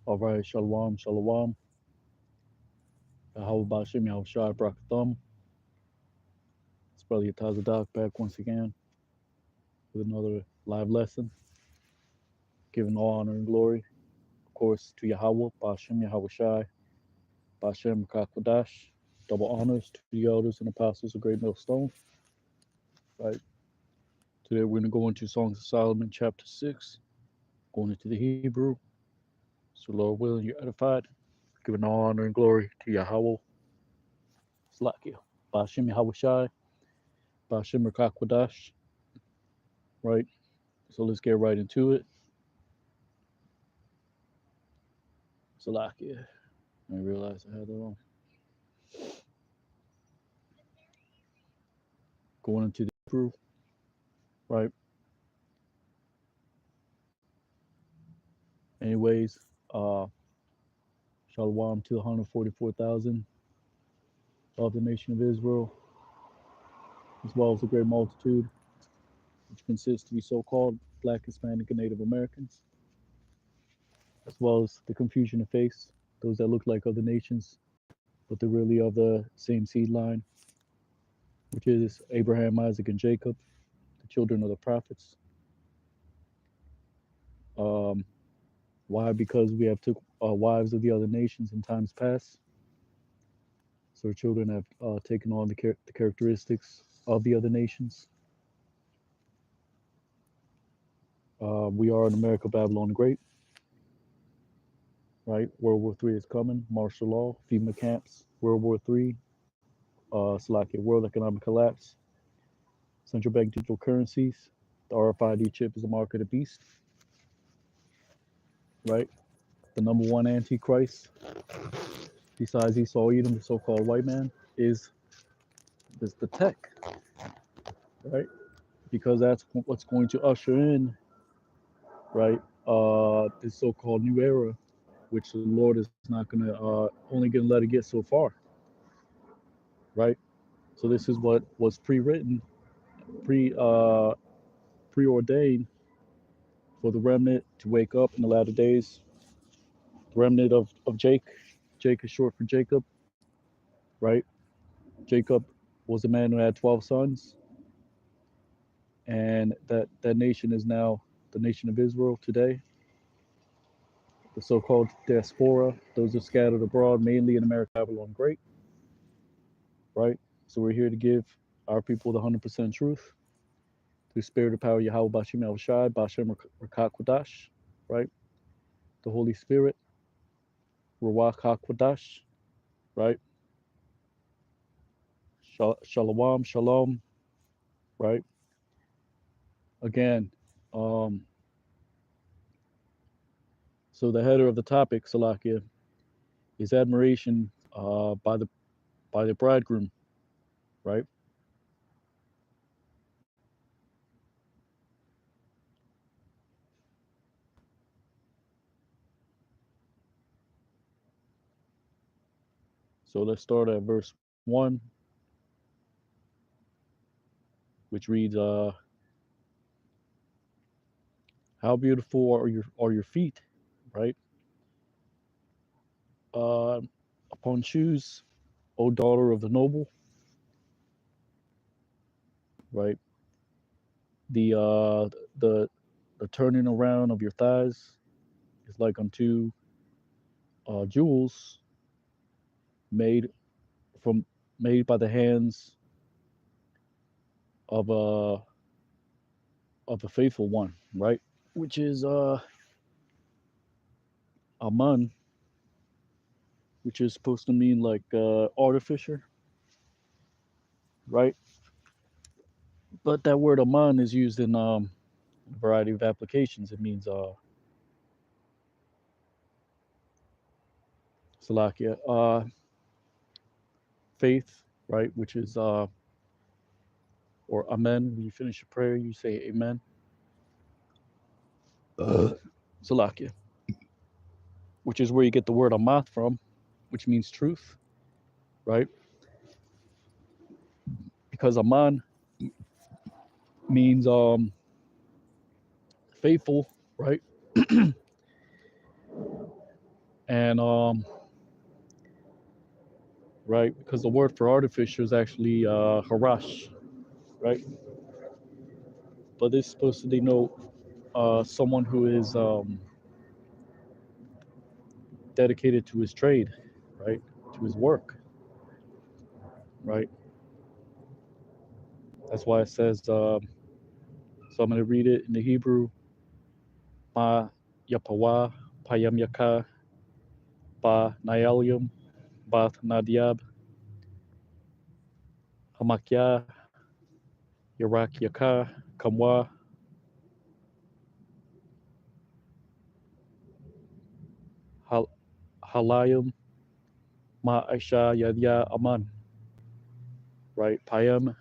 All right, Shalom, Shalom. How about Shim Yahushai Brakathum? It's Brother Yatazadak back once again with another live lesson, giving all honor and glory, of course, to Yahweh, Bashem Yahushai, Bashem Kakwadash. Double honors to the elders and apostles of Great Millstone. Right. Today we're going to go into Songs of Solomon, chapter 6, going into the Hebrew. So, Lord willing, you're edified, giving all honor and glory to Yahweh, Slakia, Bashem Yahushai, Bashem Kakwadash. Right. So let's get right into it. Salakia. I realized I had it on. Going into the Hebrew, right? Anyways, uh, Shalom to the 144,000 of the nation of Israel, as well as the great multitude, which consists of the so-called Black, Hispanic, and Native Americans, as well as the confusion of face, those that look like other nations, but they're really of the same seed line, which is Abraham, Isaac, and Jacob, the children of the prophets. Um, why? Because we have took wives of the other nations in times past. So our children have taken on the characteristics of the other nations. We are in America, Babylon the Great, right? World War III is coming, martial law, FEMA camps, World War III, Slovakia, world economic collapse, central bank digital currencies. The RFID chip is a mark of the beast, right? The number one antichrist, besides Esau Edom, the so-called white man, is the tech, right? Because that's what's going to usher in, right? This so-called new era, which the Lord is not going to only going to let it get so far, right? So this is what was pre-written, pre preordained for the remnant to wake up in the latter days. The remnant of Jake. Jake is short for Jacob, right? Jacob was a man who had 12 sons, and that nation is now the nation of Israel today. The so-called diaspora, those are scattered abroad, mainly in America, Babylon Great, right? So we're here to give our people the 100% truth through spirit of power Yahweh Bashim El Shai, Bashem Rakak Kwadash, right? The Holy Spirit, Ruach HaKodash, right? Shalom, Shalom, right? Again, um, so the header of the topic, Salakia, is admiration by the bridegroom, right? So let's start at verse 1, which reads, "How beautiful are your feet, right? Uh, upon shoes, O daughter of the noble, right? The uh, the the turning around of your thighs is like unto jewels made from made by the hands of a faithful one, right? Which is aman, which is supposed to mean like artificer, right? But that word aman is used in a variety of applications. It means salakia, faith, right? Which is or amen. When you finish a prayer, you say amen. Salakia, which is where you get the word amath from, which means truth, right? Because aman means faithful, right? And right, because the word for artificial is actually harash, right? But it's supposed to denote someone who is dedicated to his trade, right, to his work, right. That's why it says. So I'm going to read it in the Hebrew. Ma yapawa payam yaka ba nayalium bath nadiab hamakya yarak yaka kamwa hal, halayum ma aisha yadya aman. Right, payam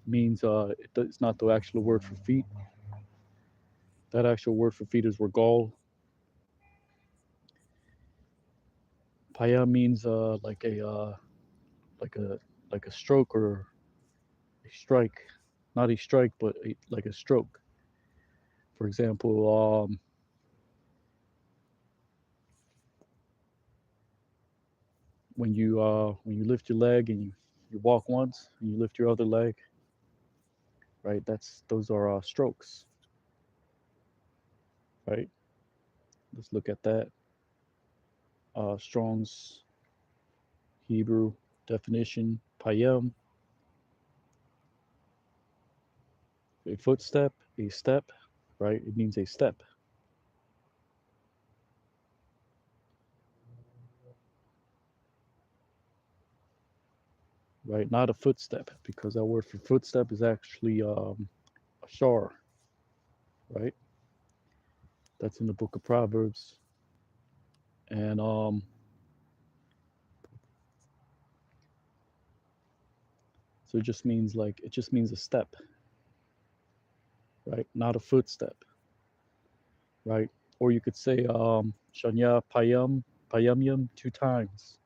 means it's not the actual word for feet. That actual word for feet is regal. Payam means like a like a stroke or a strike, not a strike, but like a stroke. For example, when you lift your leg and you walk once and you lift your other leg, right? That's those are strokes, right? Let's look at that. Strong's Hebrew definition: payam, a footstep, a step, right? It means a step, right? Not a footstep, because that word for footstep is actually a shar, right? That's in the book of Proverbs, and so it just means a step, right? Not a footstep, right? Or you could say shanya payam payamyam 2 times,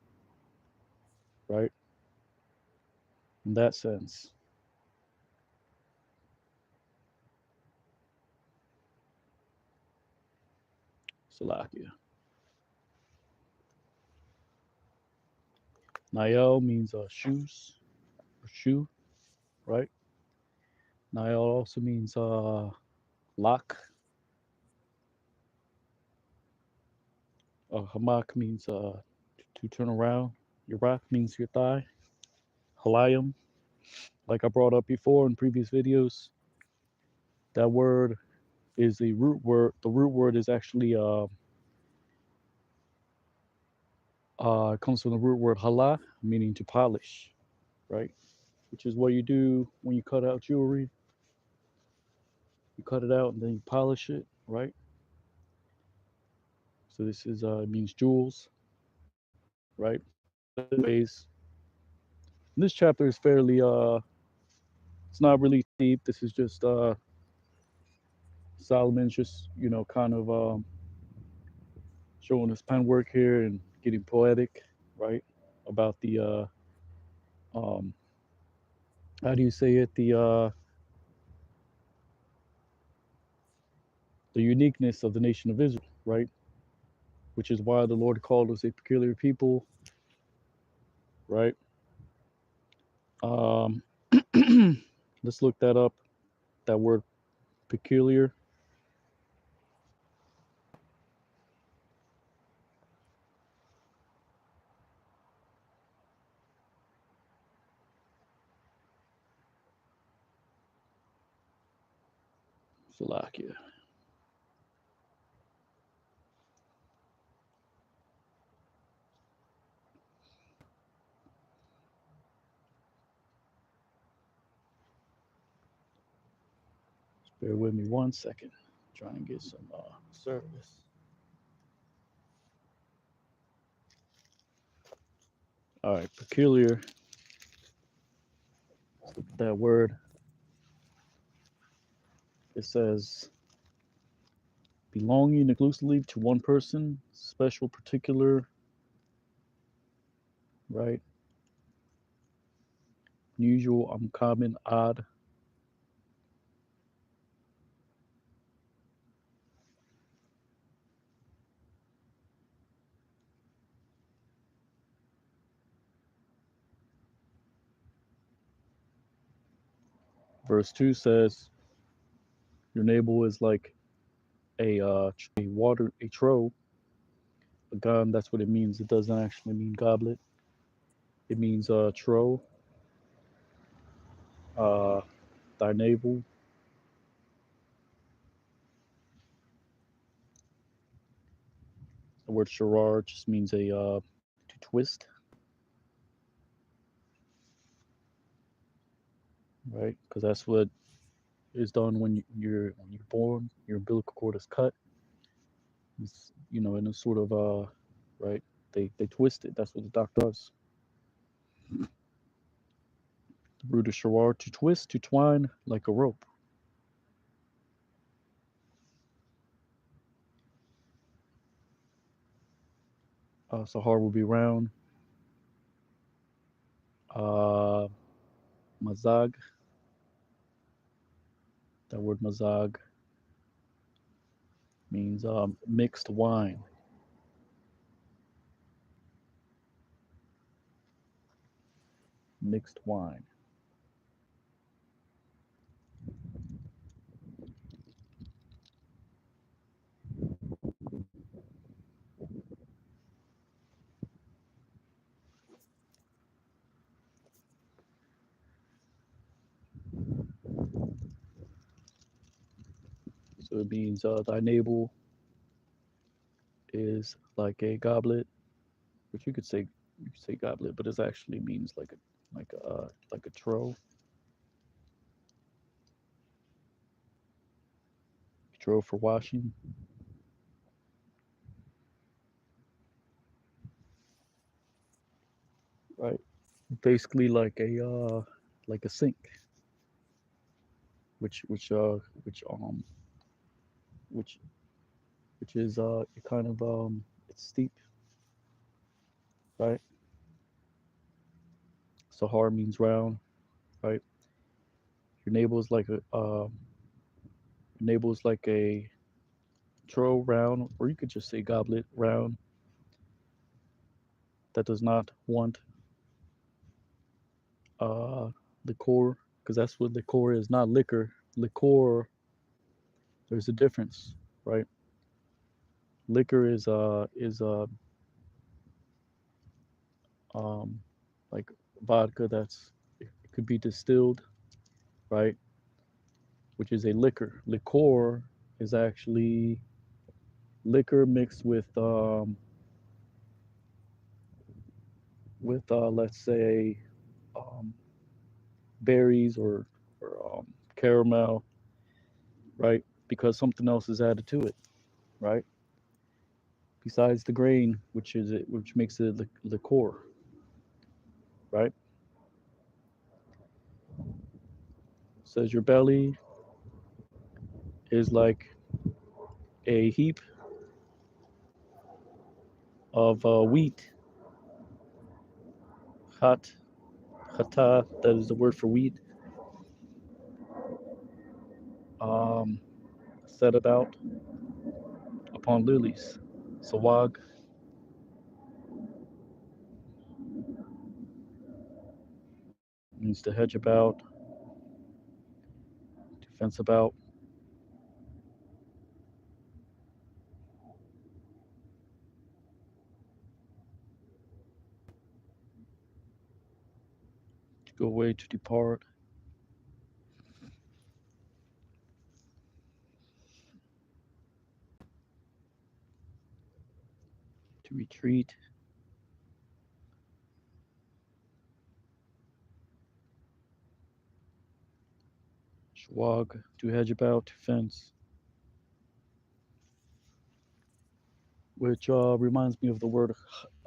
right? In that sense, Salakia. Nael means shoes or shoe, right? Nael also means lock. Hamak means to turn around. Yarak means your thigh. Halayim, like I brought up before in previous videos, that word is a root word. The root word is actually comes from the root word hala, meaning to polish, right? Which is what you do when you cut out jewelry. You cut it out and then you polish it, right? So this is means jewels, right? Anyways, this chapter is fairly it's not really deep. This is just Solomon's just kind of showing his pen work here and getting poetic, right? About the um how do you say it, the uniqueness of the nation of Israel, right? Which is why the Lord called us a peculiar people, right? Um, let's look that up. That word peculiar. Salakia. Bear with me 1 second. Trying to get some service. All right, peculiar. Let's look at that word. It says belonging exclusively to one person, special, particular, right? Unusual, uncommon, odd. Verse 2 says, your navel is like a trough, a gun. That's what it means. It doesn't actually mean goblet. It means trough, uh, thy navel. The word sharar just means to twist, right? Because that's what is done when you're born. Your umbilical cord is cut. It's, in a sort of right. They twist it. That's what the doctor does. The root of sharar, to twist, to twine like a rope. Sahar will be round. Uh, mazag. That word mazag means mixed wine. Mixed wine. So it means thy navel is like a goblet, which you could say goblet, but it actually means like a trough for washing, right? Basically like a sink, which which uh which which which is it kind of it's steep, right? Sahar means round, right? Your navel is like a trough round, or you could just say goblet round that does not want uh liquor, because that's what liquor is, not liquor. Liquor, there's a difference, right? Liquor is um like vodka that's it could be distilled, right? Which is a liquor. Liqueur is actually liquor mixed with let's say um, berries or caramel, right? Because something else is added to it, right? Besides the grain, which makes it liqueur, right? Says your belly is like a heap of wheat. Hat, hata, that is the word for wheat. Um, set about upon lilies. Sawag means to hedge about, to fence about, to go away, to depart, to retreat, shwag, to hedge about, to fence, which reminds me of the word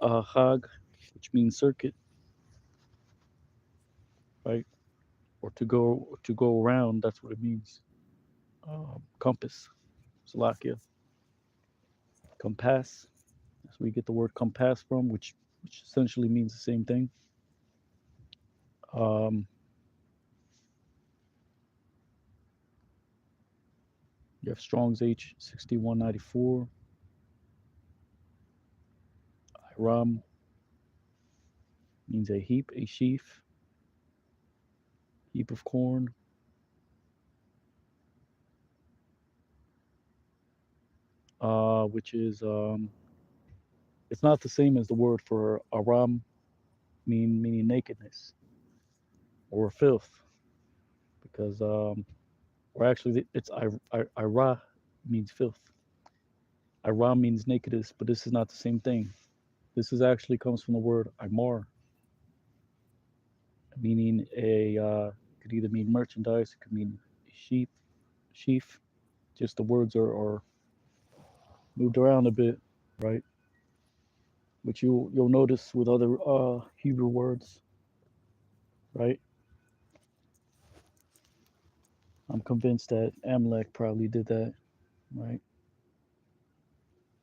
hag, which means circuit, right? Or to go around. That's what it means. Compass, Slovakia, compass. That's where you get the word compass from, which essentially means the same thing. Um, you have Strong's H6194. Iram means a heap, a sheaf, heap of corn. which is it's not the same as the word for aram, meaning nakedness or filth, because or actually it's ira means filth. Aram means nakedness, but this is not the same thing. This is actually comes from the word imar, meaning a could either mean merchandise, it could mean sheep, sheaf. Just the words are moved around a bit, right? Which you'll notice with other Hebrew words, right? I'm convinced that Amalek probably did that, right?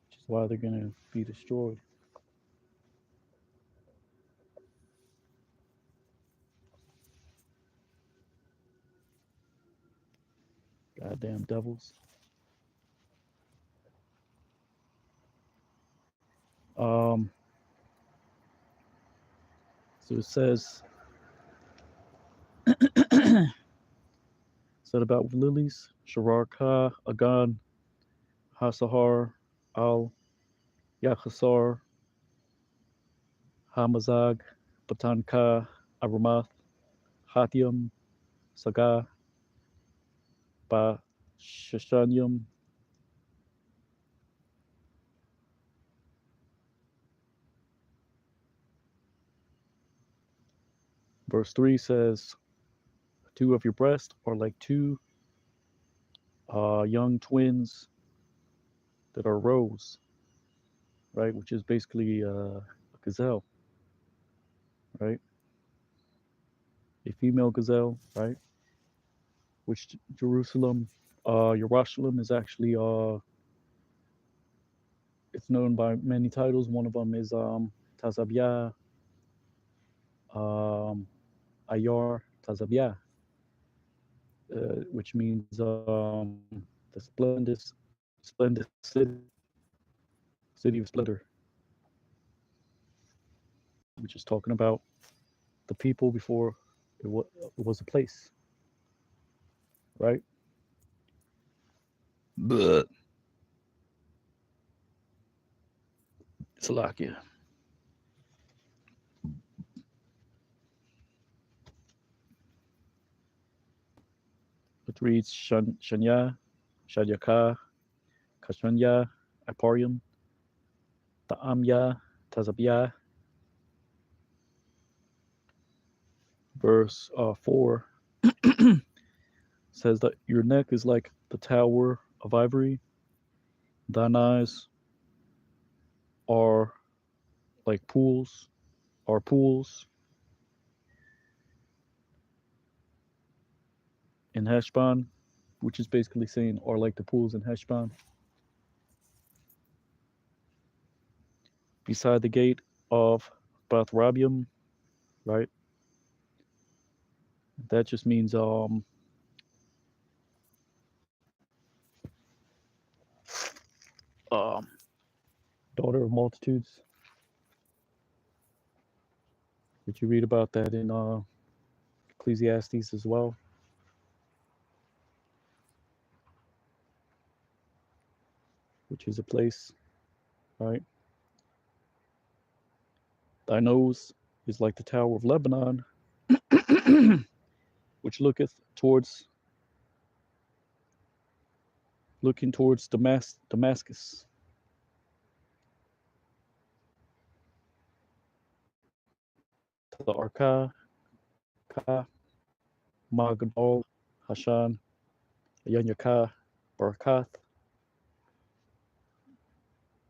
Which is why they're gonna be destroyed. Goddamn devils. Um, so it said about lilies, Sharar Ka, Agan, Hasahar, Al, Yachasar, Hamazag, Batanka, Aramath, Hatium, Saga, Ba Shashanyam. Verse 3 says, two of your breasts are like two young twins that are roes, right? Which is basically a gazelle, right? A female gazelle, right? Which Jerusalem, Yerushalayim is actually, it's known by many titles. One of them is Tazabia, um, Ayar Tazabia, which means the splendid city of splendor, which is talking about the people before it was a place, right? But Salakia. It reads Shanya, Shadyaka, Kashanya, Aparium, Ta'amya, Tazabya. Verse 4 says that your neck is like the tower of ivory, thine eyes are like pools in Heshbon, which is basically saying are like the pools in Heshbon. Beside the gate of Bath Rabium, right? That just means um daughter of multitudes. Did you read about that in Ecclesiastes as well? Which is a place, right? Thy nose is like the tower of Lebanon, which looking towards Damascus. To the Arka, Ka, Magadol, Hashan, Yanyaka, Barakath,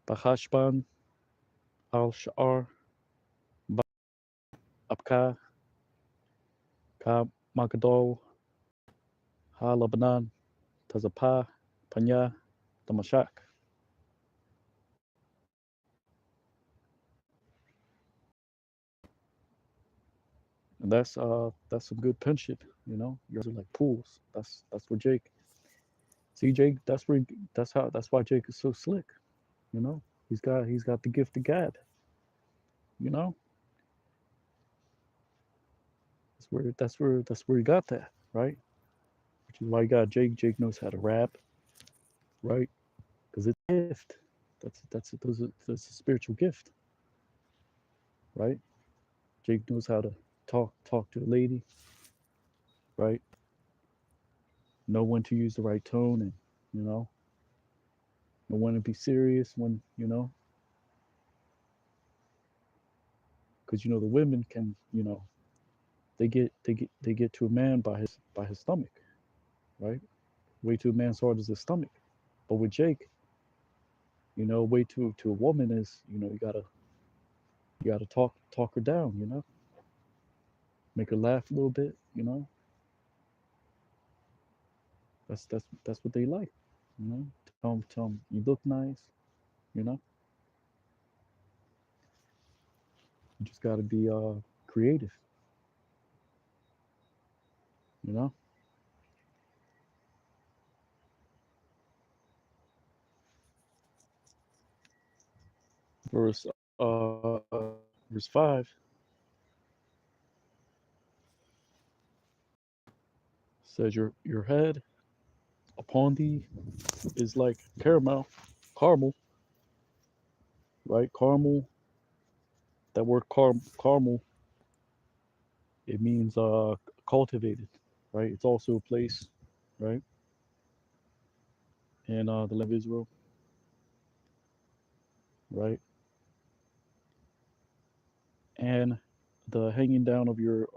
Bahashban, Al Sha'ar, Abka, Ka Magadol, Ha Lebanon, Tazapah, Panya, Damashak. And that's some good pension, you know. Yours are like pools. That's where Jake. See Jake, that's why Jake is so slick, you know. He's got the gift of God, you know. That's where he got that, right? Which is why he got Jake. Jake knows how to rap, right? Because it's gift. That's a spiritual gift, right? Jake knows how to talk to a lady, right? Know when to use the right tone, and you know when to be serious when because the women can they get to a man by his stomach, right? Way to a man's heart is his stomach. But with Jake, way to a woman is you gotta talk her down, make her laugh a little bit, that's what they like, tell 'em you look nice, you know. You just gotta be creative, you know. Verse 5 says your head upon thee is like caramel, right? Caramel. That word caramel, it means cultivated, right? It's also a place, right, in the land of Israel, right? And the hanging down of your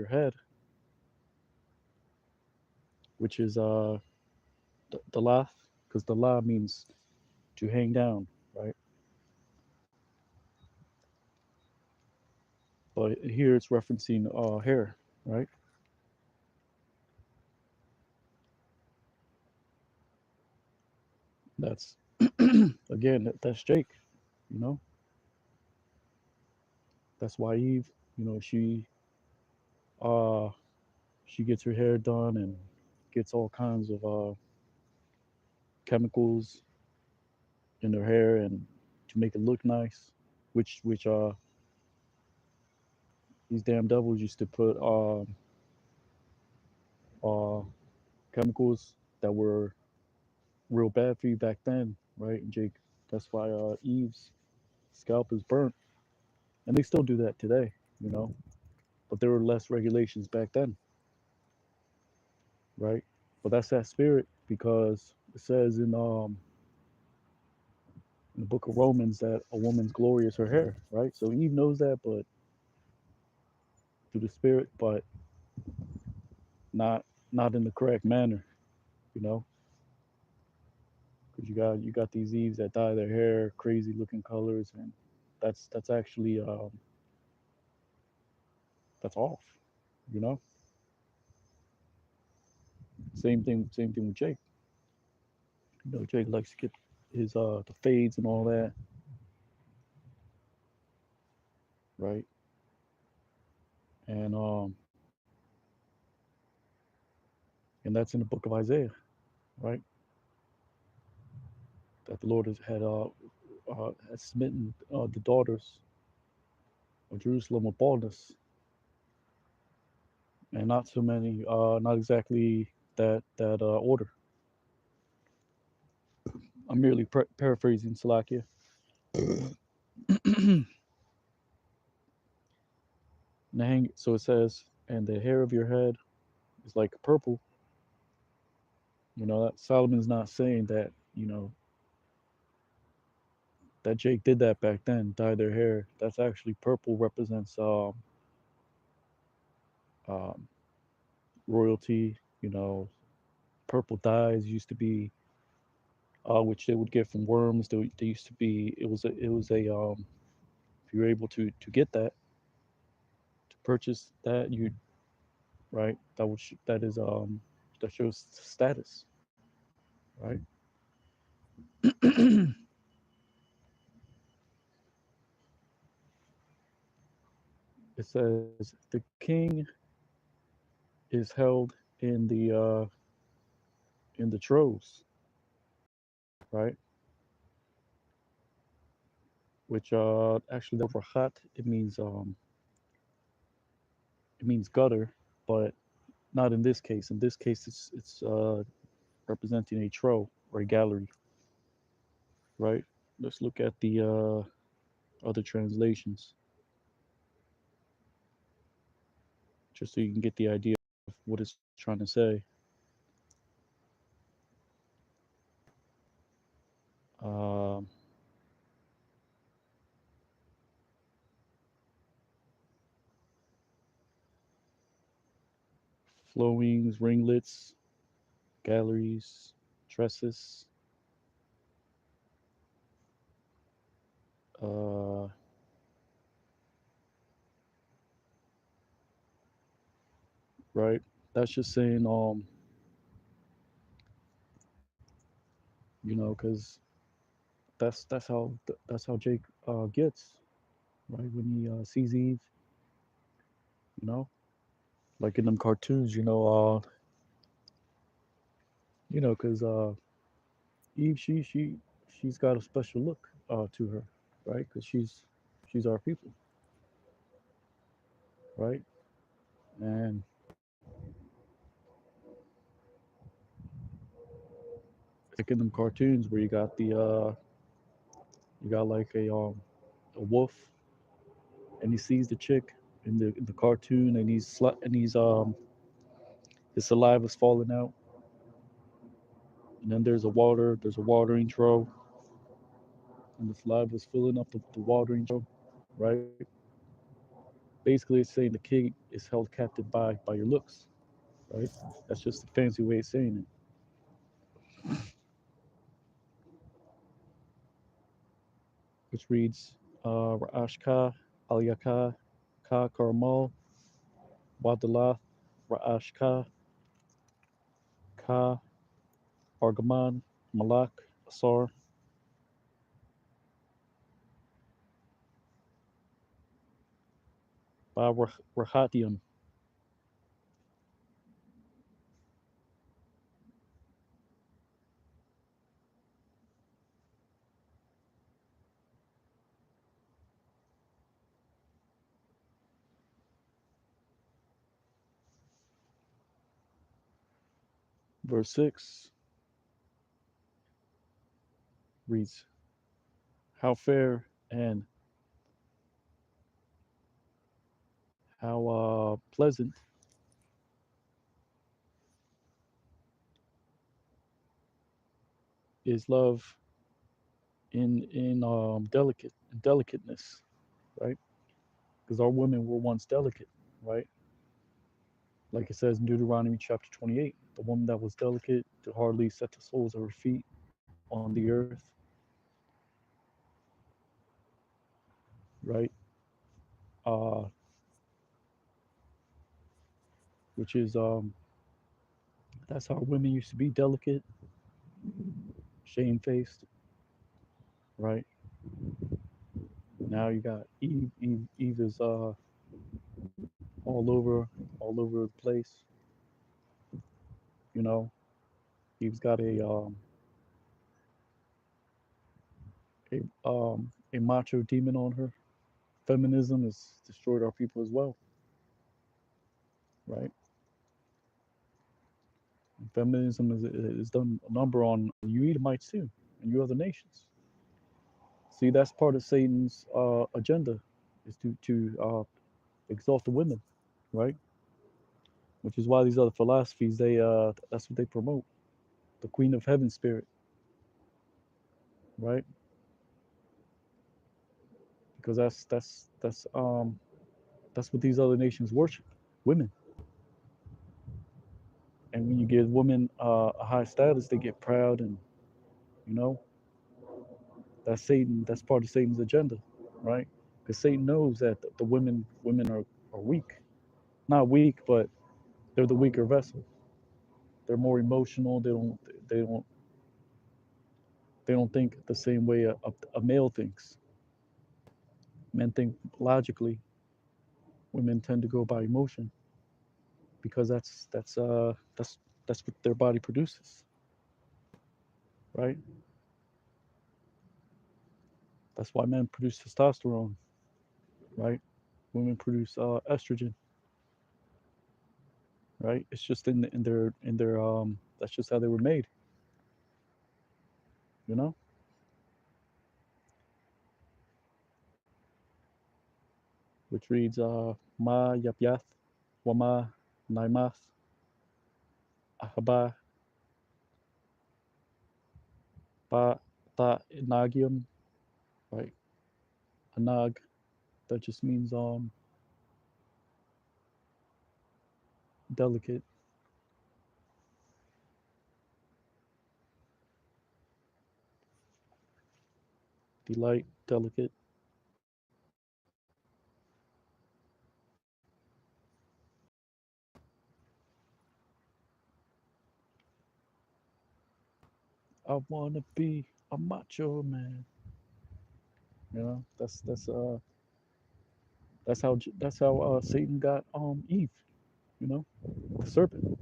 head, which is the lath, because the la means to hang down, right? But here it's referencing hair, right? That's again that's Jake, you know. That's why Eve, uh she gets her hair done and gets all kinds of chemicals in her hair and to make it look nice, which these damn devils used to put uh chemicals that were real bad for you back then, right, Jake? That's why Eve's scalp is burnt, and they still do that today, you know. But there were less regulations back then, right? But that's that spirit because it says in the book of Romans that a woman's glory is her hair, right? So Eve knows that, but through the spirit, but not not in the correct manner, you know, because you got these Eves that dye their hair crazy looking colors, and that's actually that's off, you know. Same thing with Jake. Jake likes to get his the fades and all that, right? And that's in the book of Isaiah, right? That the Lord has smitten the daughters of Jerusalem with baldness, and not so many, not exactly that order. I'm merely paraphrasing Salakia. So it says, and the hair of your head is like purple. That Solomon's not saying that, that Jake did that back then, dyed their hair. That's actually purple represents um, royalty. Purple dyes used to be, which they would get from worms. They used to be. It was a. If you were able to get that, to purchase that, you right. That shows status, right? It says the king is held in the troves, right? Which actually the rachat, it means gutter, but not in this case. In this case, it's representing a trough or a gallery, right? Let's look at the other translations, just so you can get the idea of what it's trying to say. Um, Flowings, ringlets, galleries, tresses, uh, right? That's just saying, because that's how Jake gets, right? When he sees Eve, you know, like in them cartoons, because Eve, she's got a special look to her, right? Because she's our people, right? And it's like in them cartoons where you got like a wolf, and he sees the chick in the cartoon, and his saliva's falling out, and then there's a watering trough, and the saliva's filling up the watering trough, right? Basically, it's saying the king is held captive by your looks, right? That's just a fancy way of saying it, which reads Ra'ashka, Aliyaka, Ka Karmal, Wadalah, Ra'ashka, Ka, Argaman, Malak, Asar, Ba Rahatian. Verse 6 reads, How fair and how pleasant is love in delicateness, right? Because our women were once delicate, right? Like it says in Deuteronomy chapter 28, the woman that was delicate to hardly set the soles of her feet on the earth, right? Uh, which is that's how women used to be delicate, shamefaced, right? Now you got Eve. Eve is all over, all over the place. You know, Eve's got a macho demon on her. Feminism has destroyed our people as well, right? And feminism is done a number on you Edomites too, and you other nations. See, that's part of Satan's agenda, is to exalt the women, right? Which is why these other philosophies that's what they promote, the Queen of Heaven spirit, right? Because that's what these other nations worship, women. And when you give women a high status, they get proud, and you know that's Satan. That's part of Satan's agenda, right? Because Satan knows that the women are weak, not weak, but they're the weaker vessel. They're more emotional. they don't they don't think the same way a male thinks. Men think logically. Women tend to go by emotion because that's what their body produces, right? That's why men produce testosterone, right? Women produce estrogen, right? It's just in their that's just how they were made, you know. which reads Ma Yapyath Wama Naimath Ahaba Ba Ta Nagium, right? Anag, that just means delicate. Delight, delicate. I wanna be a macho man. You know, that's how Satan got Eve. You know, the serpent,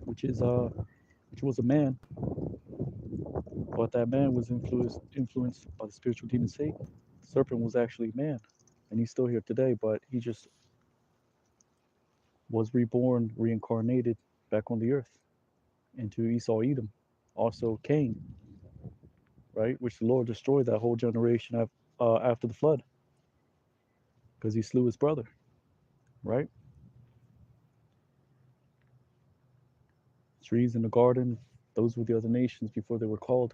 which is which was a man, but that man was influenced by the spiritual demon Satan. The serpent was actually man, and he's still here today, but he just was reborn, reincarnated back on the earth into Esau Edom, also Cain, right? Which the Lord destroyed that whole generation after the flood because he slew his brother, right? Trees in the garden, those were the other nations before they were called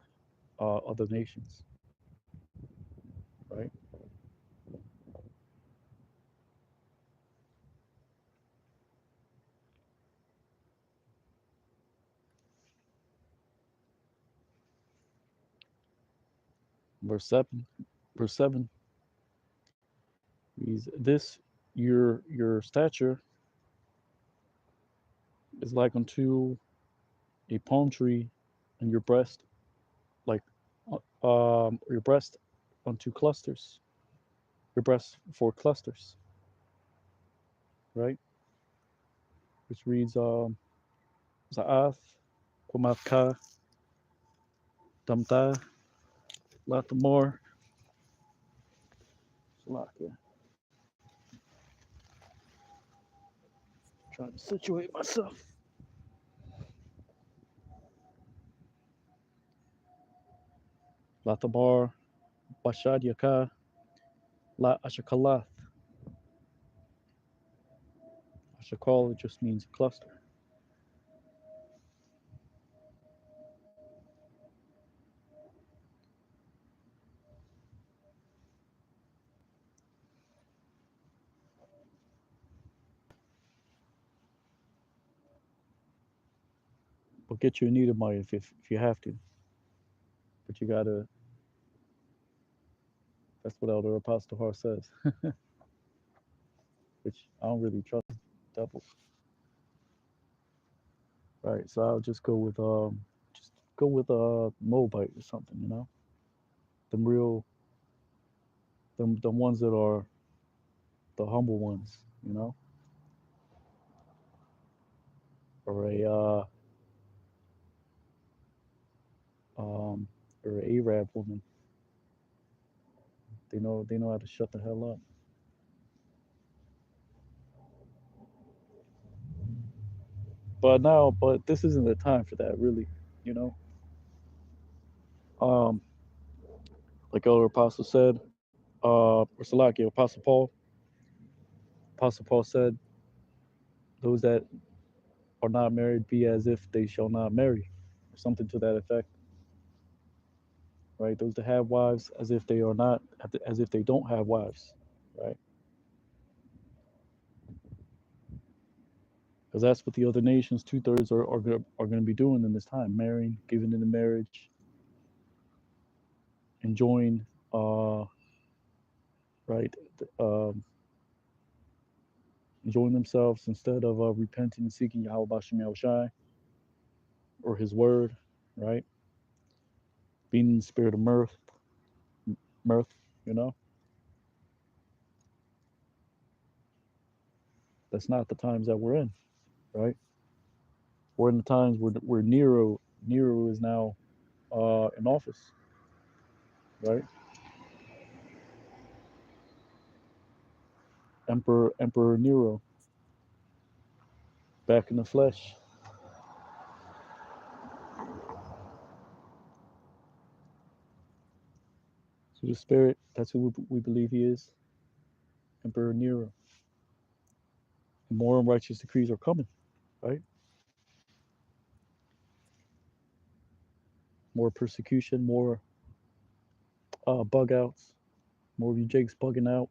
other nations, right? Verse 7, verse 7 reads, This your stature is like unto a palm tree, and your breast like your breast unto clusters, your breast for clusters, right? Which reads Za'ath, Kumavka, Damta, Latamor, Salakia. Trying to situate myself. Latamar, Bashad Yaka, La Ashakalath. Ashakal just means cluster. But get you a Niedermeyer if you have to. But you gotta, that's what Elder Apostle Har says, which I don't really trust devils. Right, so I'll just go with Moabite or something, you know? Them real, the ones that are the humble ones, you know? Or a, um, or an Arab woman. They know how to shut the hell up. But this isn't the time for that, really. You know, um, like Elder Apostle said, or Salaki, Apostle Paul said, those that are not married be as if they shall not marry, or something to that effect, right? Those that have wives as if they are not, as if they don't have wives, right? Because that's what the other nations, 2/3 are going to be doing in this time, marrying, giving into marriage, enjoying, right, um, enjoying themselves instead of repenting and seeking Yahweh Bashem Yahushai or His Word, right? Being in the spirit of mirth, you know. That's not the times that we're in, right? We're in the times where Nero is now in office, right? Emperor Nero, back in the flesh. So the spirit, that's who we believe he is. Emperor Nero. And more unrighteous decrees are coming, right? More persecution, more bug outs, more of you Jakes bugging out,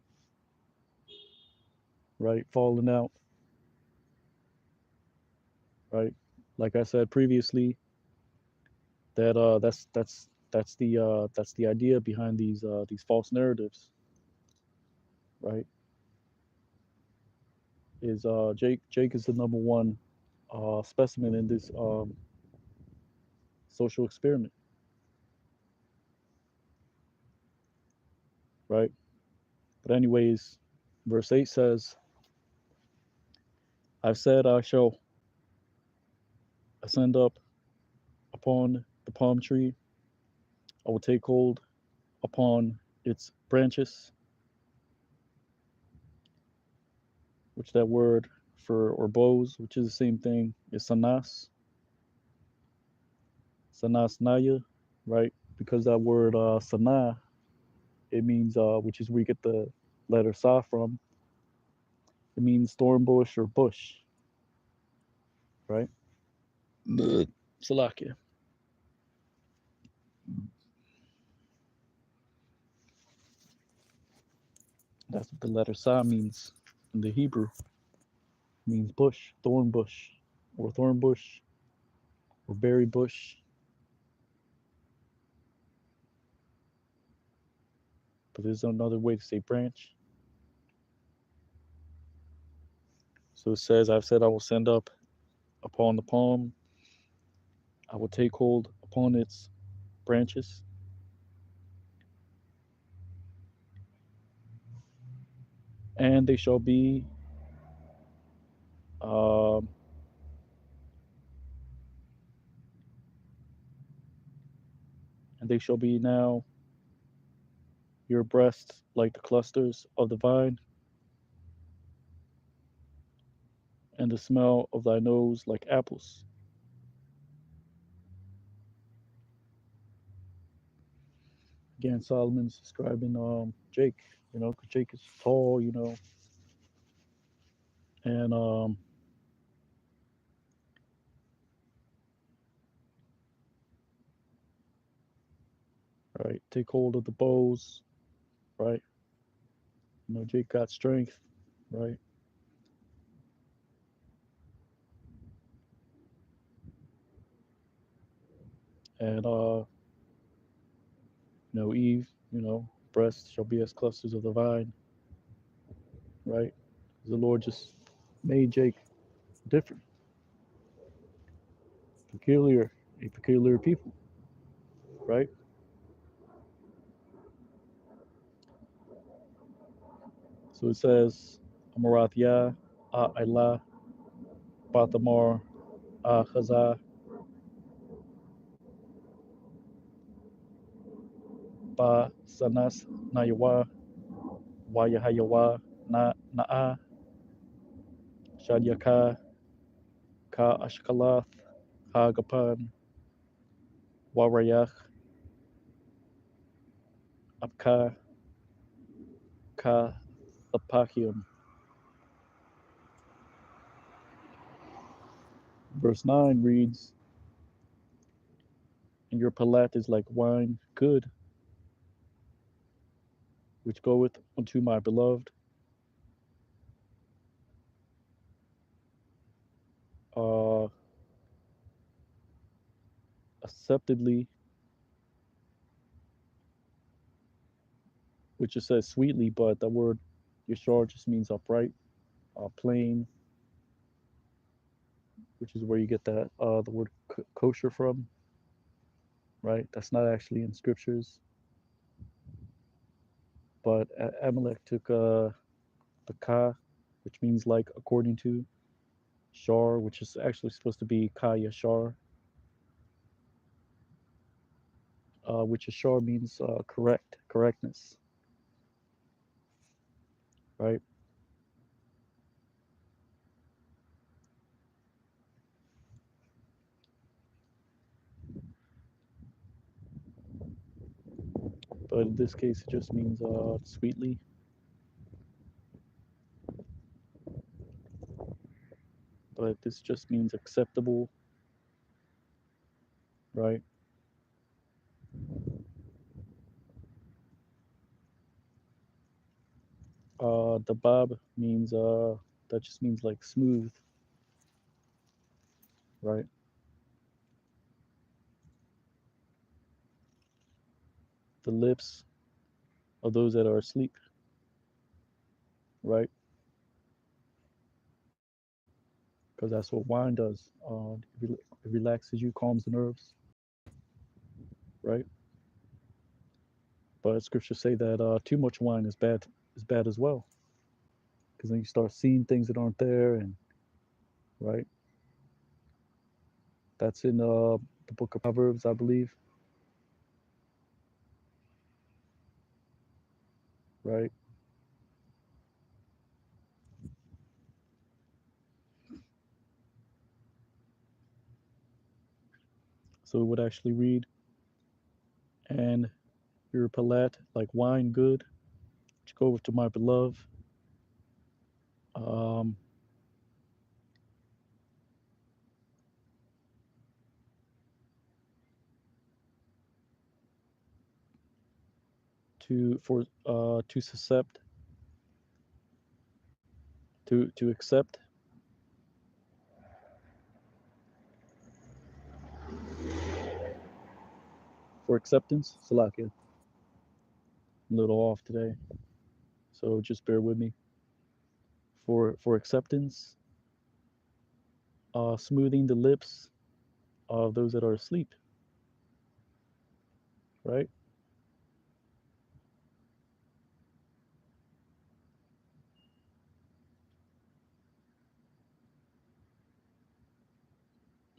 right? Falling out, right? Like I said previously, that's the idea behind these false narratives, right? Is Jake is the number one specimen in this social experiment, right? But anyways, verse 8 says, I've said I shall ascend up upon the palm tree, I will take hold upon its branches, which that word for or bows, which is the same thing, is sanas naya, right? Because that word sana, it means which is where you get the letter sa from. It means thorn bush or bush, right? Salakia. That's what the letter sa means in the Hebrew. It means bush, thorn bush, or berry bush. But there's another way to say branch. So it says, I've said I will send up upon the palm, I will take hold upon its branches, and they shall be um, and they shall be now your breasts like the clusters of the vine, and the smell of thy nose like apples. Again, Solomon's describing Jake, because Jake is tall, and right, take hold of the bows, right? Jake got strength, right? And Eve, breasts shall be as clusters of the vine, right? The Lord just made Jake different, peculiar, a peculiar people, right? So it says, Amarathya, Ilah, Bathamar, Chazah, Ba Sanas, Nayawa, Wayahayawa, Na'a, Shadyaka, Ka Ashkalath, Hagapan, Warayach, Abka, Ka Thapakium. Verse 9 reads, and your palate is like wine good, which goeth unto my beloved, uh, acceptably, which it says sweetly, but the word yashar just means upright, plain, which is where you get that the word kosher from, right? That's not actually in scriptures, but Amalek took the ka, which means like according to, shar, which is actually supposed to be ka yashar, which yashar means correctness, right? But in this case, it just means sweetly. but this just means acceptable, right? Dabab means that just means like smooth, right? The lips of those that are asleep, right? Because that's what wine does. It relaxes you, calms the nerves, right? But scriptures say that too much wine is bad as well, because then you start seeing things that aren't there, and right. That's in the book of Proverbs, I believe, right? So it would actually read, and your palate like wine good, which go over to my beloved. Um, to suscept to accept for acceptance. Salakia, I'm a little off today, so just bear with me. For acceptance, smoothing the lips of those that are asleep, right?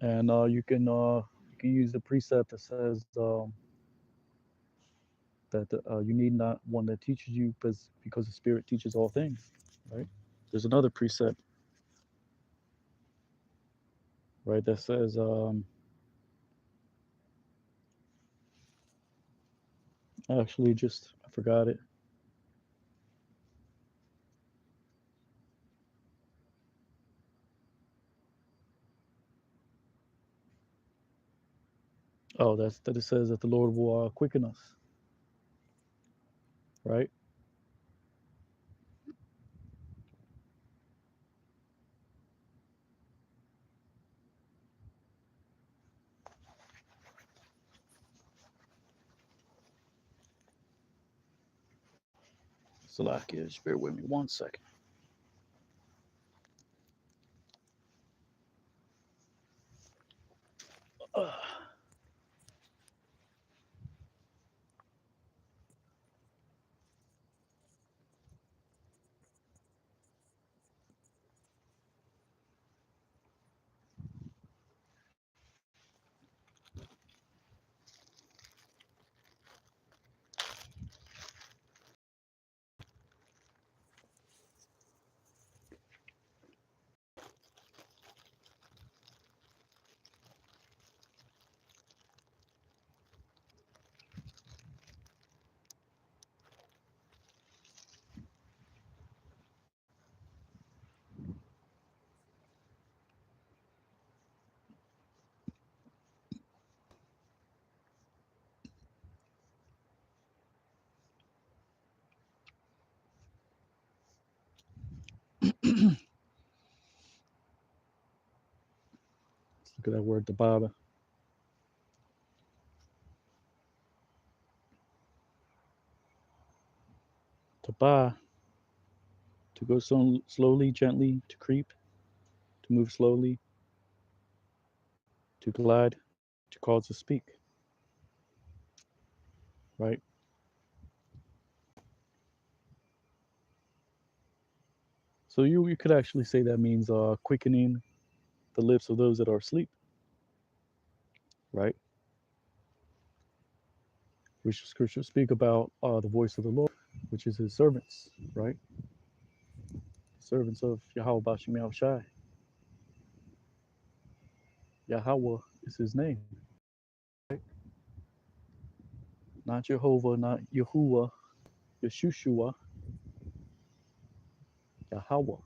And you can use the precept that says that you need not one that teaches you, because the Spirit teaches all things, right? There's another precept, right, that says actually just I forgot it. Oh, that's that it says that the Lord will quicken us, right? Salakia, just bear with me 1 second. Uh, let's look at that word, the Baba. To ba, to go slowly, gently, to creep, to move slowly, to glide, to cause to speak, right? So you could actually say that means quickening the lips of those that are asleep, right? Which scriptures speak about the voice of the Lord, which is his servants, right? Servants of Yahweh Bashim Shai. Yahweh is his name, right? Not Jehovah, not Yahuwah, Yeshushua, Yahweh.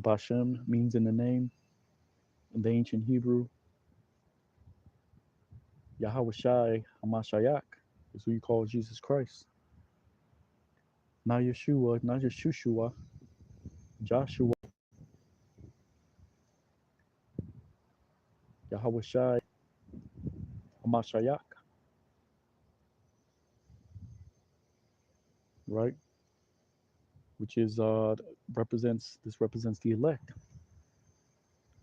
Bashem means in the name. In the ancient Hebrew, Yahweh Shai Hamashayak is who you call Jesus Christ. Not Yeshua, not Yeshushua, Joshua, Yahweh Shai Hamashayak, right? Which is represents the elect,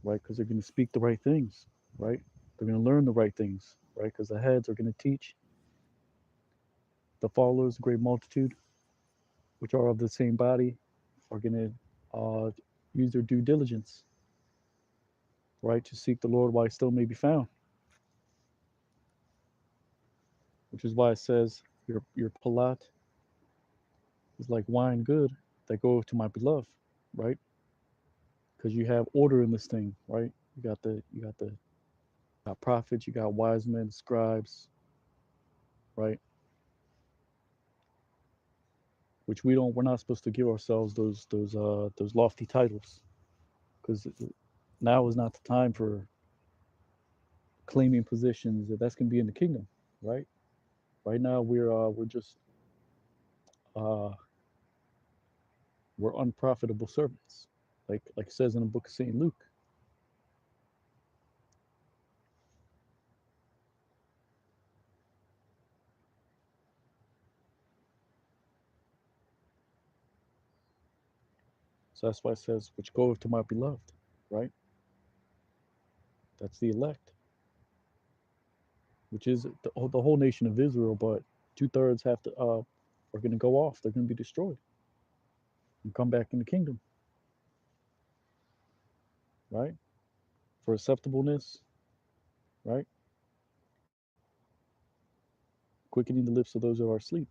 right? Because they're going to speak the right things, right? They're going to learn the right things, right? Because the heads are going to teach the followers, the great multitude, which are of the same body, are going to use their due diligence, right, to seek the Lord while he still may be found. Which is why it says your palat is like wine good that goeth to my beloved, right? Because you have order in this thing, right? You got prophets, you got wise men, scribes, right? Which we're not supposed to give ourselves those lofty titles, because now is not the time for claiming positions that's going to be in the kingdom, right? Right now we're just uh, we're unprofitable servants, like it says in the book of Saint Luke. So that's why it says, which goeth to my beloved, right? That's the elect, which is the whole nation of Israel, but 2/3 have to are going to go off. They're going to be destroyed and come back in the kingdom, right? For acceptableness, right? Quickening the lips of those who are asleep,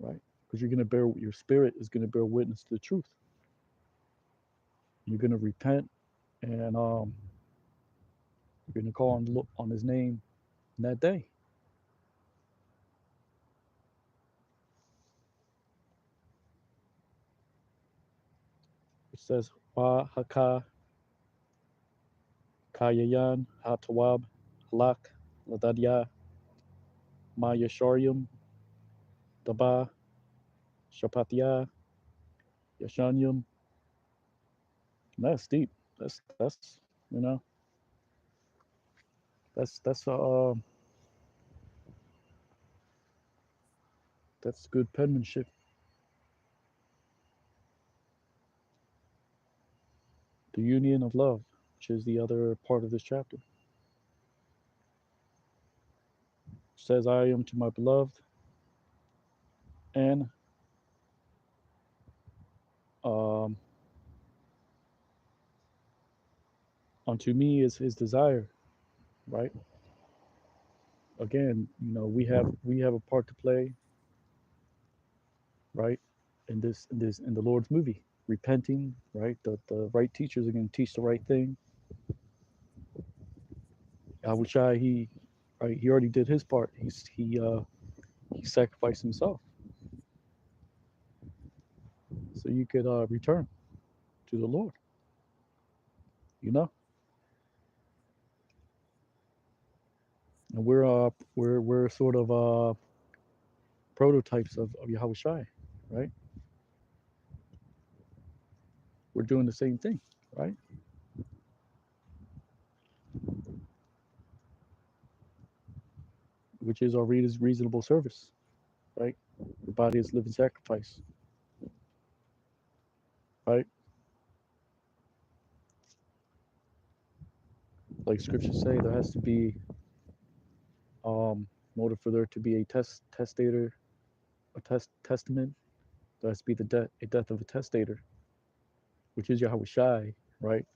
right? Because you're going to bear your spirit is going to bear witness to the truth. You're going to repent, and you're going to call on His name in that day. It says, "Wa haka kayayan hatawab halak ladadya ma yasharium daba shapatya yashanyum." And that's deep. That's you know that's that's good penmanship. The union of love, which is the other part of this chapter. It says, "I am to my beloved, and um, unto me is his desire." Right. Again, we have a part to play, right? In the Lord's movie, repenting, right? The right teachers are going to teach the right thing. Abushai, he already did his part. He sacrificed himself so you could return to the Lord. You know, and we're sort of prototypes of Yahushai, right? We're doing the same thing, right? Which is our reader's reasonable service, right? Your body is living sacrifice, right? Like scriptures say, there has to be, in order for there to be a testator, testament, there has to be a death of a testator, which is Yahweh Shai, right?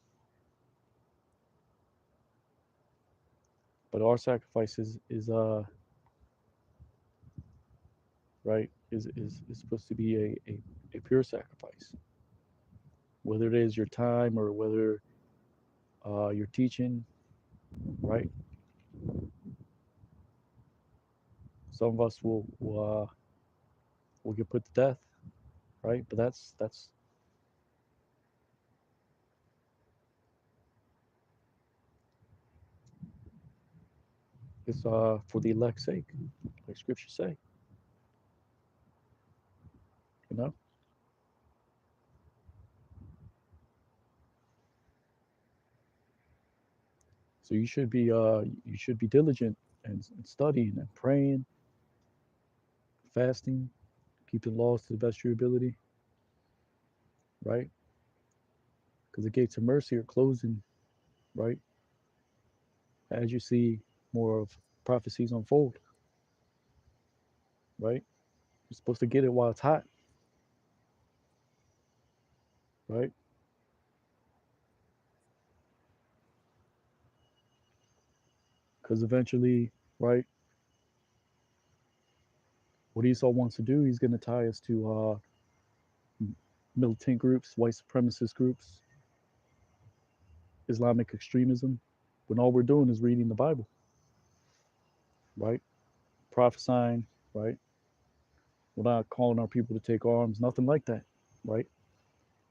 But our sacrifice is right is supposed to be a pure sacrifice, whether it is your time or whether you're teaching, right? Some of us will get put to death, right? But that's It's for the elect's sake, like Scripture say. You know, so you should be diligent and studying and praying, fasting, keeping laws to the best of your ability, right? Because the gates of mercy are closing, right? As you see more of prophecies unfold, right? You're supposed to get it while it's hot, right? Because eventually, right, what Esau wants to do, he's going to tie us to militant groups, white supremacist groups, Islamic extremism, when all we're doing is reading the Bible, right? Prophesying, right? We're not calling our people to take arms, nothing like that, right?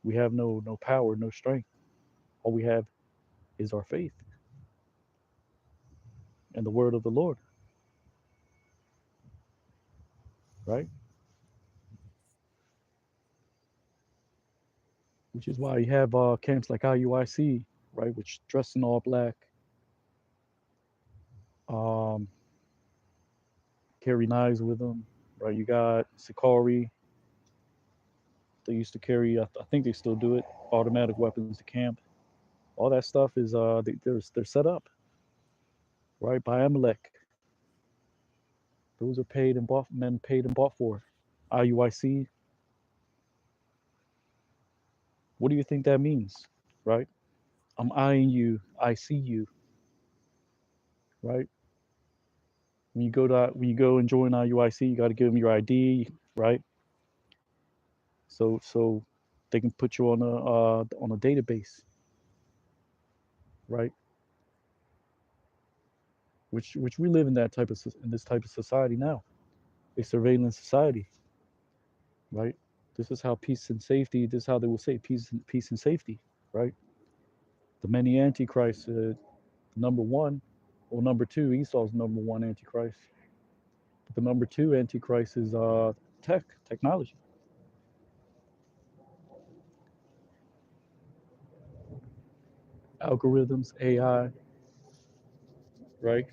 We have no power, no strength. All we have is our faith and the word of the Lord, right? Which is why you have camps like IUIC, right, which dress in all black, um, carry knives with them, right? You got Sikari, they used to carry, I think they still do it, automatic weapons to camp. All that stuff is they're set up, right, by Amalek. Those are paid and bought, men paid and bought for. IUIC, what do you think that means, right? I'm eyeing you, I see you, right? When you go and join IUIC, you got to give them your ID, right? So they can put you on a database, right? Which we live in that type of in this type of society now, a surveillance society, right? This is how peace and safety. This is how they will say peace and safety, right? The many antichrists, number one, or number two, Esau's number one antichrist. But the number two antichrist is technology, algorithms, AI, right?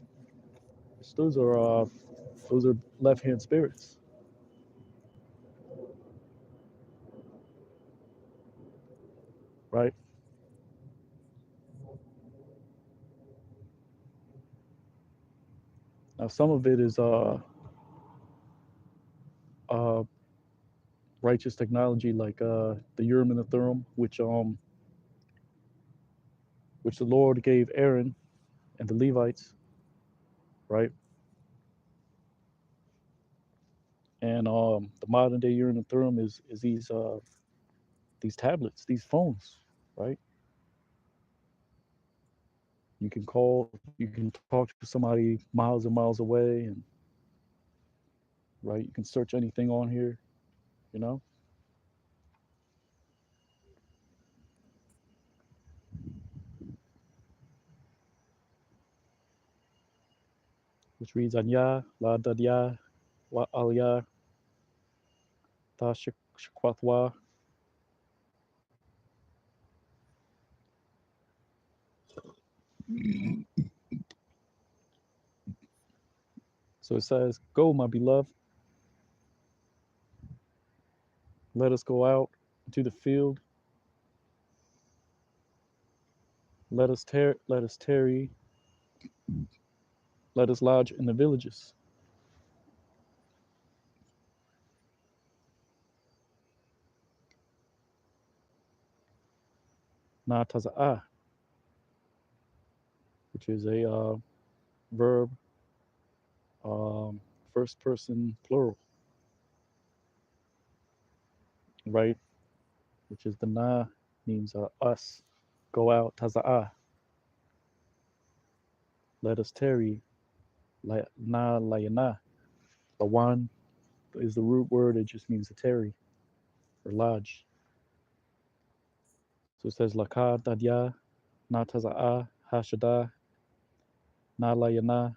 Those are uh, those are left hand spirits, right? Now some of it is uh, righteous technology like the Urim and the Thummim, which the Lord gave Aaron and the Levites, right? And the modern day Urim and Thummim is these tablets, these phones, right? You can call, you can talk to somebody miles and miles away, and right, you can search anything on here, you know, which reads Anya, La Dadya, Wa Alya, Ta Shakwatwa. So it says, "Go, my beloved, let us go out into the field. Let us tarry. Let us lodge in the villages." Na taza'ah, which is a verb, um, first person plural, right? Which is the na means us. Go out, taza'ah. Let us tarry. Na layana. Lawan is the root word. It just means to tarry or lodge. So it says laka dadya, na taza'ah, hashada, na layana.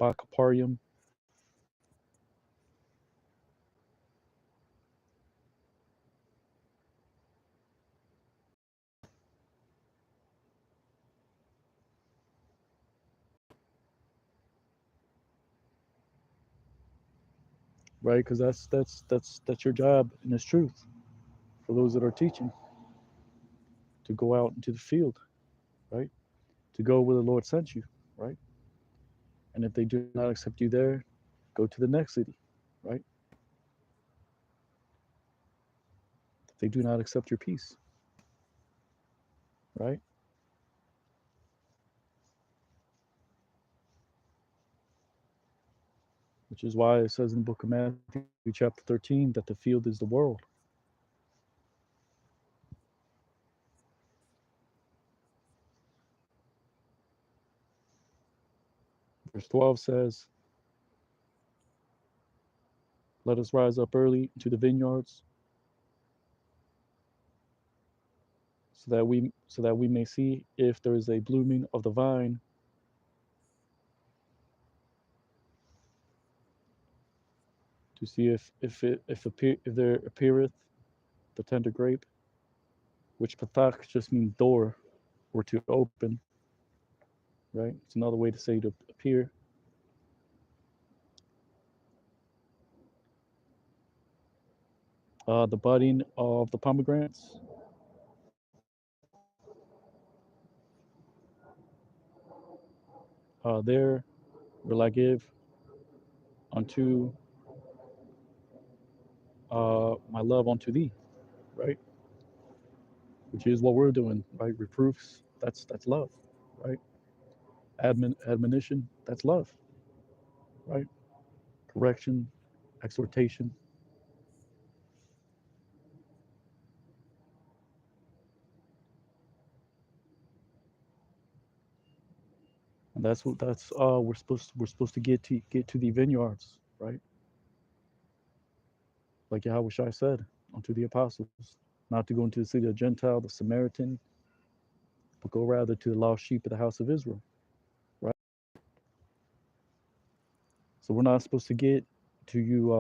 Bacaparium. Right? Because that's your job and it's truth for those that are teaching to go out into the field, right? To go where the Lord sent you, right? And if they do not accept you there, go to the next city, right? If they do not accept your peace, right? Which is why it says in the book of Matthew, chapter 13, that the field is the world. Verse 12 says, let us rise up early into the vineyards so that we may see if there is a blooming of the vine, to see if there appeareth the tender grape, which patach just means door or to open, right? It's another way to say to appear. The budding of the pomegranates, there will I give unto my love unto thee, right? Which is what we're doing, right? Reproofs, that's love, right? Admonition, that's love, right? Correction, exhortation, and that's we're supposed to get to the vineyards, right? Like Yahweh Shai said unto the apostles, not to go into the city of the Gentile, the Samaritan, but go rather to the lost sheep of the house of Israel, right? So we're not supposed to get to you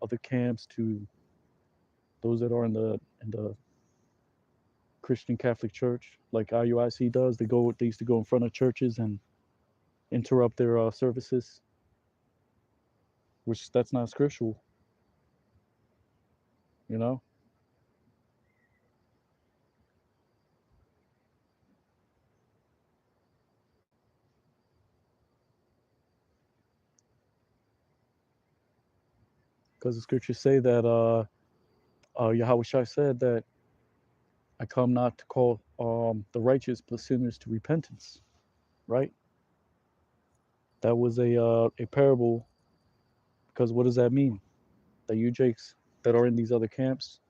other camps, to those that are in the Christian Catholic Church, like IUIC does. They used to go in front of churches and interrupt their services, which that's not scriptural, you know, because the scriptures say that Yahweh Shai said that I come not to call the righteous but sinners to repentance, right? That was a parable, because what does that mean? That you Jakes that are in these other camps,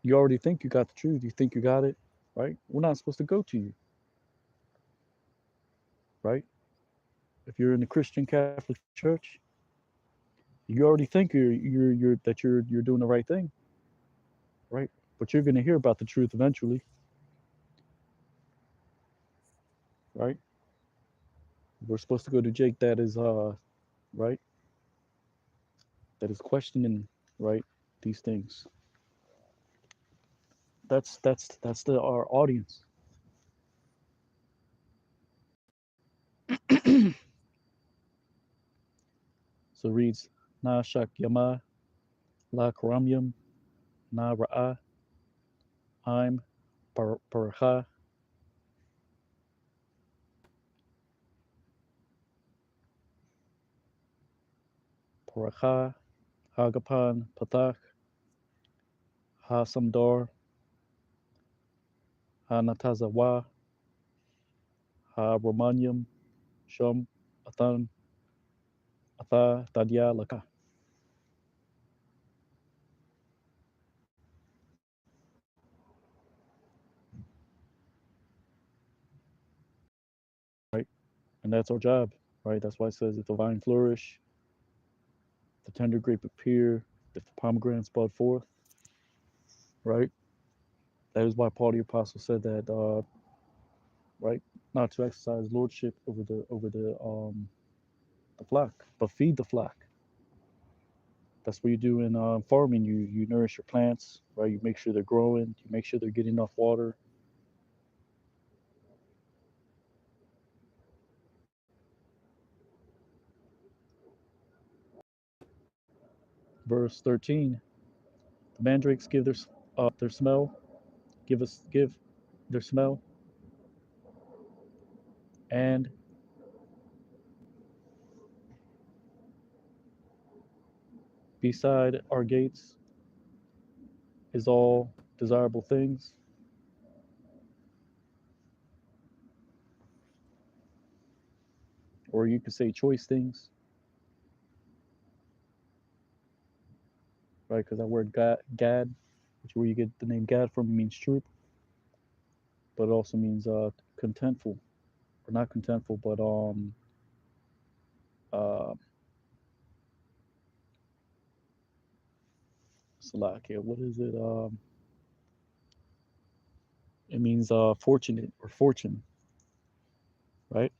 you already think you got the truth. You think you got it, right? We're not supposed to go to you, right? If you're in the Christian Catholic Church, you already think you're doing the right thing, right? But you're going to hear about the truth eventually, right? We're supposed to go to Jake that is right, that is questioning, right, these things. That's our audience. So it reads, Na shak yama la karamyam na ra'a I'm paracha paracha hagapan patach ha samdor ha natazawa ha romanium shum athan atha tadya laka. Right? And that's our job, right? That's why it says if the vine flourish, the tender grape appear, if the pomegranates bud forth, right? That is why Paul the Apostle said that right? Not to exercise lordship over the flock, but feed the flock. That's what you do in farming. You nourish your plants, right? You make sure they're growing. You make sure they're getting enough water. Verse 13: the mandrakes give their smell, give their smell, and beside our gates is all desirable things, or you could say choice things, right? Because that word Gad, which is where you get the name Gad from, means troop, but it also means contentful, or not contentful, but uh, Salakia. What is it? It means fortunate or fortune, right?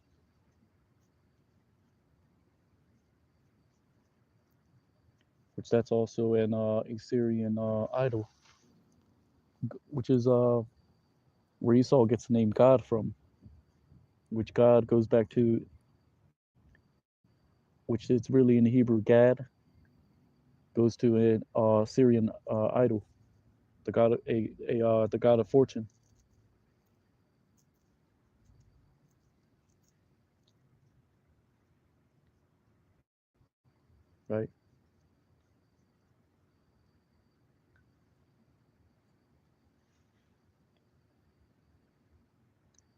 Which that's also an Assyrian idol, which is where Esau gets the name God from, which God goes back to, which is really in the Hebrew Gad, goes to an Syrian idol, the god of fortune, right?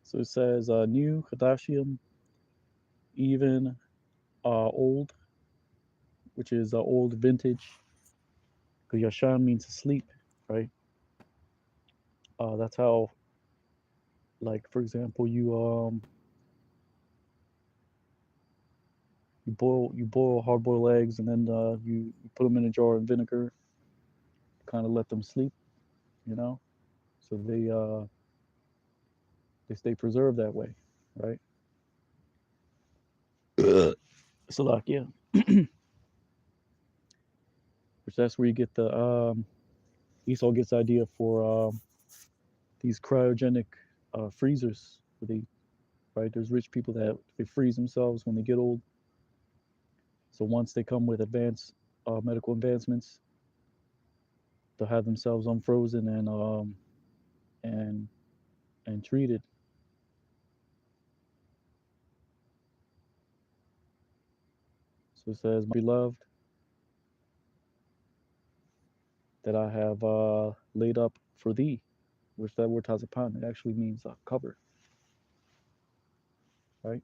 So it says new Hadashium, even old, which is old vintage, because Yashan means to sleep, right? That's how, like for example, you boil hard boiled eggs, and then you put them in a jar of vinegar, kind of let them sleep, you know, so they stay preserved that way, right? So like yeah, which that's where you get the Esau gets the idea for these cryogenic freezers, where they right, there's rich people that they freeze themselves when they get old. So once they come with advanced medical advancements, they'll have themselves unfrozen and and treated. So it says, "My beloved, that I have laid up for thee," which that word tazapan, it actually means cover, right?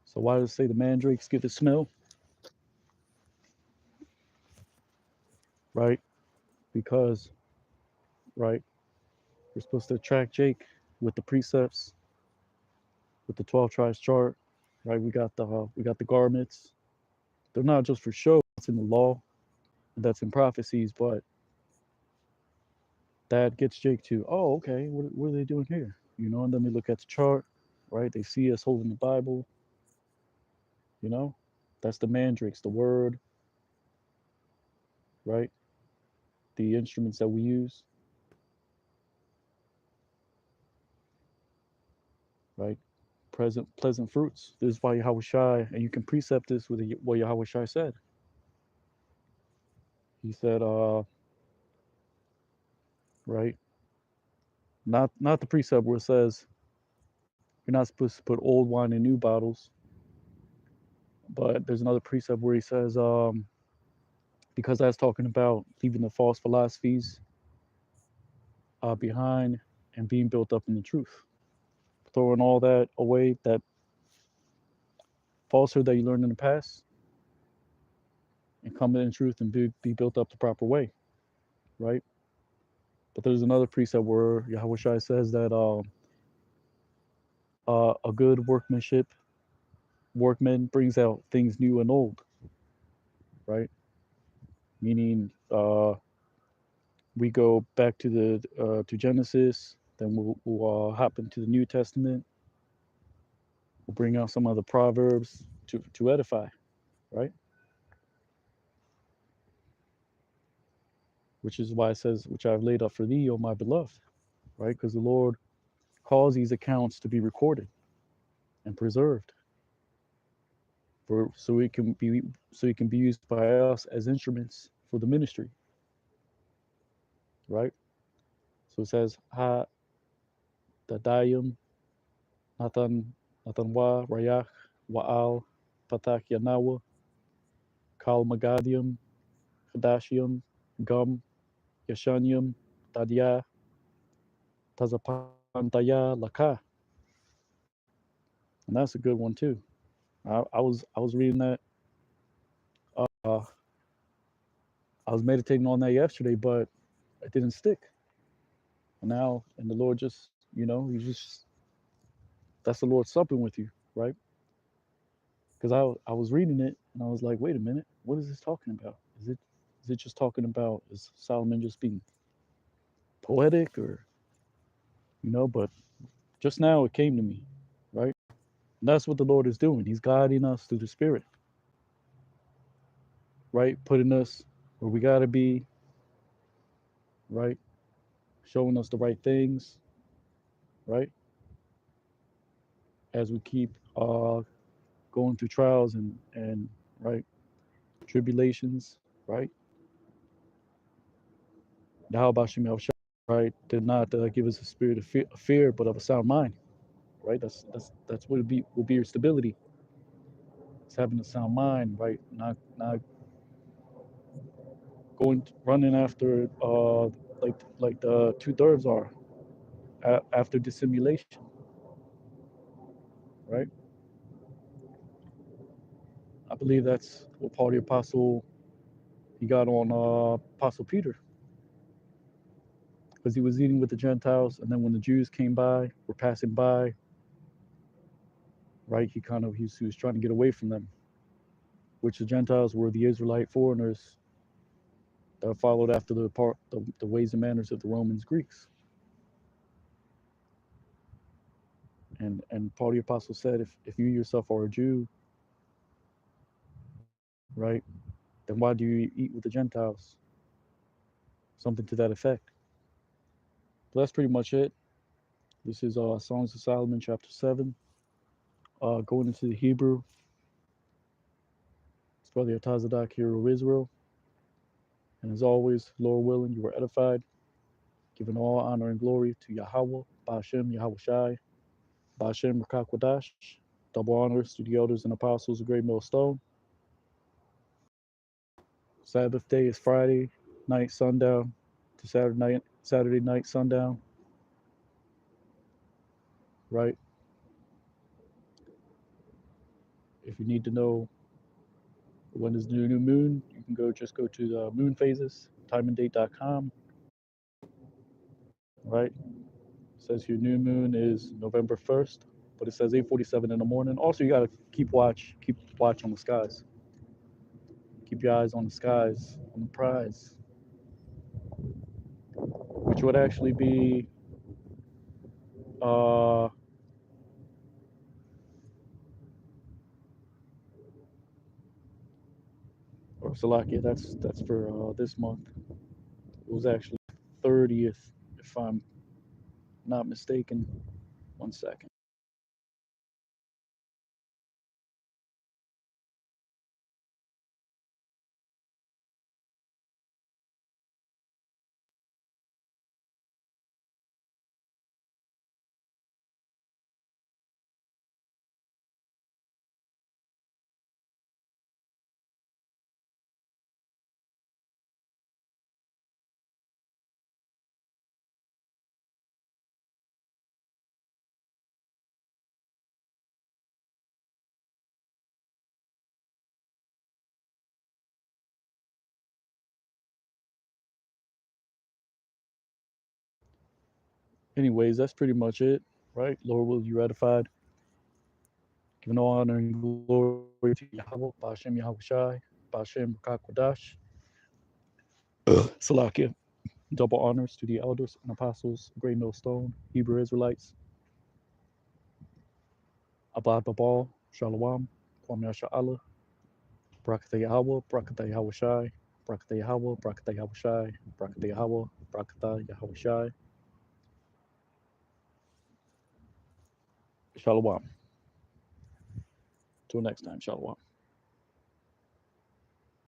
So why does it say the mandrakes give the smell, right? Because, right, we're supposed to attract Jake with the precepts, with the 12 tribes chart, right? We got the garments. They're not just for show. It's in the law, that's in prophecies, but that gets Jake to, oh, okay, what are they doing here? You know, and then they look at the chart, right? They see us holding the Bible, you know, that's the mandrakes, the word, right? The instruments that we use, right? Present pleasant fruits. This is why Yahweh Shai, and you can precept this with what Yahweh Shai said. He said, right, not the precept where it says you're not supposed to put old wine in new bottles, but there's another precept where he says, because that's talking about leaving the false philosophies behind and being built up in the truth, throwing all that away, that falsehood that you learned in the past, and coming in truth and be built up the proper way, right? But there's another precept where Yahweh Shai says that a good workman brings out things new and old, right? Meaning we go back to the to Genesis, then we'll hop into the New Testament. We'll bring out some of the proverbs to edify, right? Which is why it says, "Which I've laid up for thee, O my beloved," right? Because the Lord calls these accounts to be recorded and preserved, for so it can be used by us as instruments for the ministry, right? So it says, "Ha dadayim Nathan Nathan wa rayach wa'al patak yanawa kal magadium kadashium gum yashanium tadia tazapantaya laka." And that's a good one too. I was reading that. Uh, I was meditating on that yesterday, but it didn't stick. And the Lord just, He just that's the Lord supping with you, right? Because I was reading it and I was like, wait a minute, what is this talking about? Is it just talking about, is Solomon just being poetic, or but just now it came to me, right? And that's what the Lord is doing. He's guiding us through the Spirit, right? Putting us where we gotta be, right? Showing us the right things, right? As we keep going through trials and right tribulations, right? Yahweh Shem Yahushua, right, did not give us a spirit of fear, but of a sound mind, right? That's what will be your stability. It's having a sound mind, right? Not going running after like the two thirds are after dissimulation, right? I believe that's what Paul the Apostle he got on Apostle Peter, because he was eating with the Gentiles, and then when the Jews came by, were passing by, right? He was trying to get away from them, which the Gentiles were the Israelite foreigners that followed after the ways and manners of the Romans, Greeks. And Paul the Apostle said, if you yourself are a Jew, right, then why do you eat with the Gentiles? Something to that effect. But that's pretty much it. This is Songs of Solomon, chapter 7. Going into the Hebrew, it's Brother Atazadak, hero of Israel. And as always, Lord willing, you are edified, giving all honor and glory to Yahweh, Ba'ashem, Yahweh Shai, Ba'ashem, Rakakwadash. Double honors to the elders and apostles of Great Millstone. Sabbath day is Friday night sundown to Saturday night sundown, right? If you need to know when is the new moon, you can go to the moon phases, timeanddate.com, right? It says your new moon is November 1st, but it says 8:47 in the morning. Also, you got to keep watch on the skies. Keep your eyes on the skies, on the prize, which would actually be uh or Salakia, that's for this month. It was actually 30th, if I'm not mistaken. One second. Anyways, that's pretty much it, right? Lord, will you ratified, giving all honor and glory to Yahweh, Ba'ashem Yahweh Shai. Bashem Kakwadash. Salakia. Double honors to the elders and apostles, Great Millstone, Hebrew Israelites, Abad Babal, Shalom, Kwame Sha'ala, Brakata Yahweh, Brakata Yahweh Shai, Brakata Yahweh, Brakata Yahweh Shai, Brakata Yahweh, Brakata Yahweh Shai. Shalom. Till next time, Shalom.